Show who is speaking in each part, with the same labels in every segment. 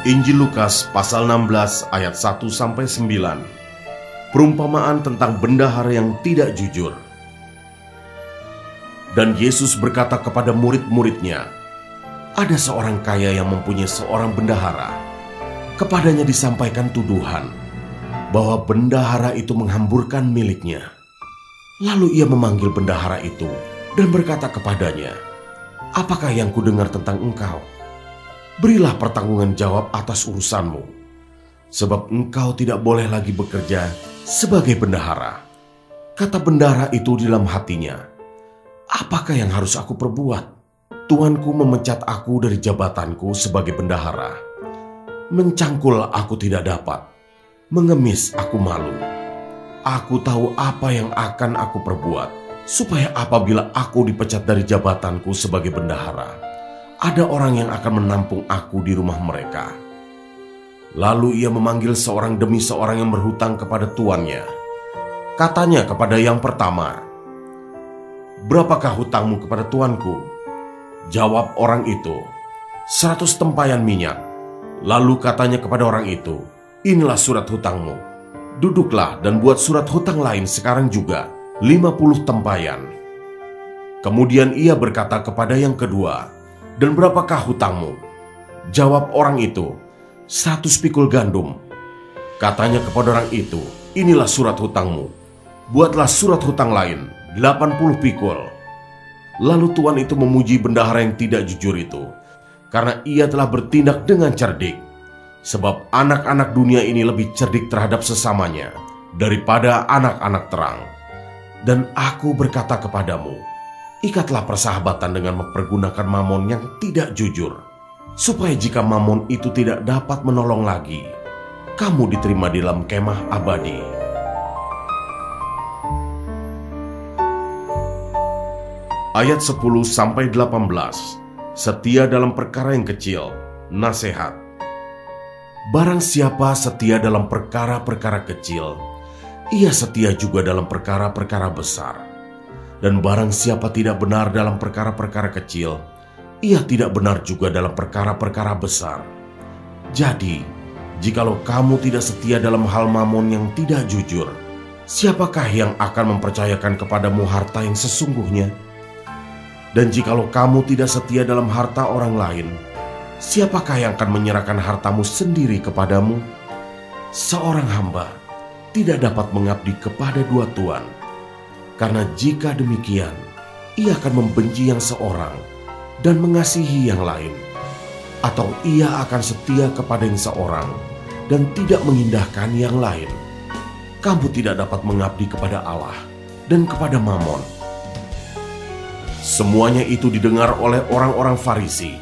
Speaker 1: Injil Lukas pasal 16 ayat 1-9. Perumpamaan tentang bendahara yang tidak jujur. Dan Yesus berkata kepada murid-muridnya, ada seorang kaya yang mempunyai seorang bendahara. Kepadanya disampaikan tuduhan bahwa bendahara itu menghamburkan miliknya. Lalu ia memanggil bendahara itu dan berkata kepadanya, apakah yang kudengar tentang engkau? Berilah pertanggungan jawab atas urusanmu, sebab engkau tidak boleh lagi bekerja sebagai bendahara. Kata bendahara itu di dalam hatinya, apakah yang harus aku perbuat? Tuanku memecat aku dari jabatanku sebagai bendahara. Mencangkul aku tidak dapat, mengemis aku malu. Aku tahu apa yang akan aku perbuat, supaya apabila aku dipecat dari jabatanku sebagai bendahara, ada orang yang akan menampung aku di rumah mereka. Lalu ia memanggil seorang demi seorang yang berhutang kepada tuannya. Katanya kepada yang pertama, berapakah hutangmu kepada tuanku? Jawab orang itu, 100 tempayan minyak. Lalu katanya kepada orang itu, inilah surat hutangmu. Duduklah dan buat surat hutang lain sekarang juga, 50 tempayan. Kemudian ia berkata kepada yang kedua, dan berapakah hutangmu? Jawab orang itu, 100 pikul gandum. Katanya kepada orang itu, inilah surat hutangmu. Buatlah surat hutang lain, 80 pikul. Lalu tuan itu memuji bendahara yang tidak jujur itu, karena ia telah bertindak dengan cerdik. Sebab anak-anak dunia ini lebih cerdik terhadap sesamanya daripada anak-anak terang. Dan aku berkata kepadamu, ikatlah persahabatan dengan mempergunakan mamon yang tidak jujur, supaya jika mamon itu tidak dapat menolong lagi, kamu diterima di dalam kemah abadi. Ayat 10-18. Setia dalam perkara yang kecil, nasihat. Barang siapa setia dalam perkara-perkara kecil, ia setia juga dalam perkara-perkara besar. Dan barang siapa tidak benar dalam perkara-perkara kecil, ia tidak benar juga dalam perkara-perkara besar. Jadi, jikalau kamu tidak setia dalam hal mamon yang tidak jujur, siapakah yang akan mempercayakan kepadamu harta yang sesungguhnya? Dan jikalau kamu tidak setia dalam harta orang lain, siapakah yang akan menyerahkan hartamu sendiri kepadamu? Seorang hamba tidak dapat mengabdi kepada dua tuan, karena jika demikian, ia akan membenci yang seorang dan mengasihi yang lain, atau ia akan setia kepada yang seorang dan tidak mengindahkan yang lain. Kamu tidak dapat mengabdi kepada Allah dan kepada Mamon. Semuanya itu didengar oleh orang-orang Farisi,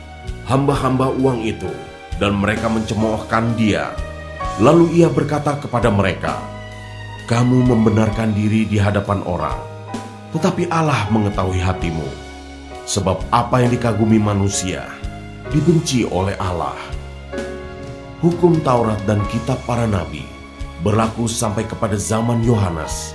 Speaker 1: hamba-hamba uang itu, dan mereka mencemoohkan dia. Lalu ia berkata kepada mereka, kamu membenarkan diri di hadapan orang, tetapi Allah mengetahui hatimu. Sebab apa yang dikagumi manusia, dibenci oleh Allah. Hukum Taurat dan kitab para nabi berlaku sampai kepada zaman Yohanes.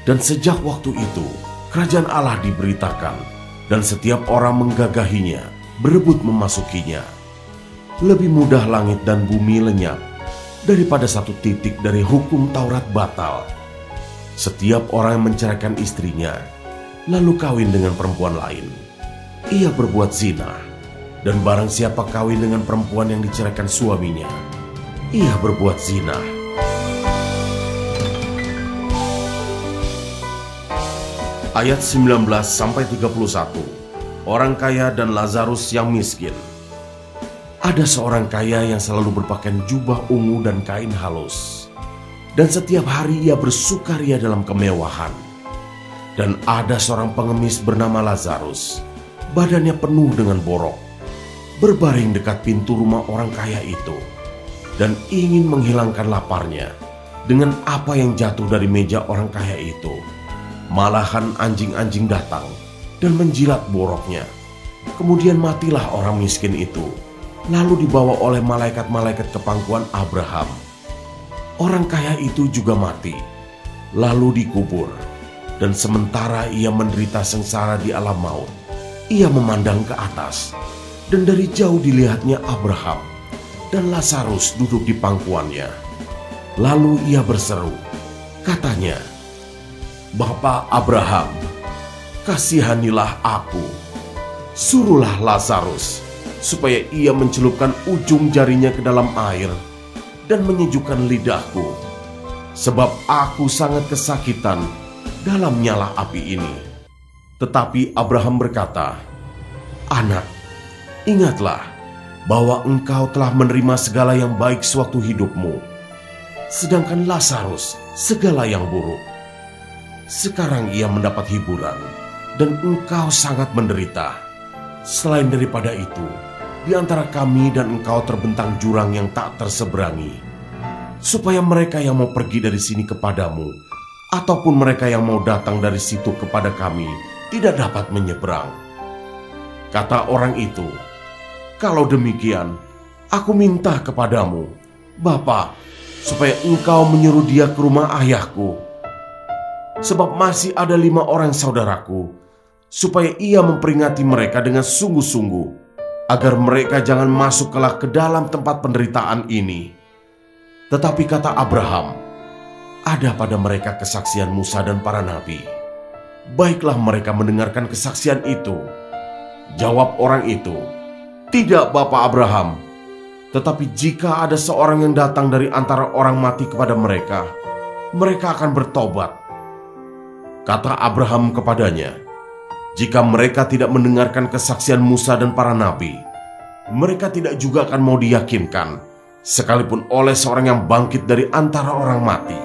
Speaker 1: Dan sejak waktu itu, kerajaan Allah diberitakan, dan setiap orang menggagahinya, berebut memasukinya. Lebih mudah langit dan bumi lenyap daripada satu titik dari hukum Taurat batal. Setiap orang yang menceraikan istrinya, lalu kawin dengan perempuan lain, ia berbuat zina. Dan barang siapa kawin dengan perempuan yang diceraikan suaminya, ia berbuat zina. Ayat 19-31. Orang kaya dan Lazarus yang miskin. Ada seorang kaya yang selalu berpakaian jubah ungu dan kain halus, dan setiap hari ia bersukaria dalam kemewahan. Dan ada seorang pengemis bernama Lazarus, badannya penuh dengan borok, berbaring dekat pintu rumah orang kaya itu, dan ingin menghilangkan laparnya dengan apa yang jatuh dari meja orang kaya itu. Malahan anjing-anjing datang dan menjilat boroknya. Kemudian matilah orang miskin itu, lalu dibawa oleh malaikat-malaikat ke pangkuan Abraham. Orang kaya itu juga mati, lalu dikubur. Dan sementara ia menderita sengsara di alam maut, ia memandang ke atas, dan dari jauh dilihatnya Abraham dan Lazarus duduk di pangkuannya. Lalu ia berseru, katanya, "Bapa Abraham, kasihanilah aku. Suruhlah Lazarus supaya ia mencelupkan ujung jarinya ke dalam air dan menyejukkan lidahku, sebab aku sangat kesakitan dalam nyala api ini." Tetapi Abraham berkata, "Anak, ingatlah bahwa engkau telah menerima segala yang baik sewaktu hidupmu, sedangkan Lazarus segala yang buruk. Sekarang ia mendapat hiburan, dan engkau sangat menderita. Selain daripada itu, di antara kami dan engkau terbentang jurang yang tak terseberangi, supaya mereka yang mau pergi dari sini kepadamu, ataupun mereka yang mau datang dari situ kepada kami, tidak dapat menyeberang." Kata orang itu, "Kalau demikian, aku minta kepadamu, Bapa, supaya engkau menyuruh dia ke rumah ayahku. Sebab masih ada 5 orang saudaraku, supaya ia memperingati mereka dengan sungguh-sungguh, agar mereka jangan masuk kelak ke dalam tempat penderitaan ini." Tetapi kata Abraham, "Ada pada mereka kesaksian Musa dan para nabi. Baiklah mereka mendengarkan kesaksian itu." Jawab orang itu, "Tidak, Bapak Abraham. Tetapi jika ada seorang yang datang dari antara orang mati kepada mereka, mereka akan bertobat." Kata Abraham kepadanya, "Jika mereka tidak mendengarkan kesaksian Musa dan para nabi, mereka tidak juga akan mau diyakinkan, sekalipun oleh seorang yang bangkit dari antara orang mati."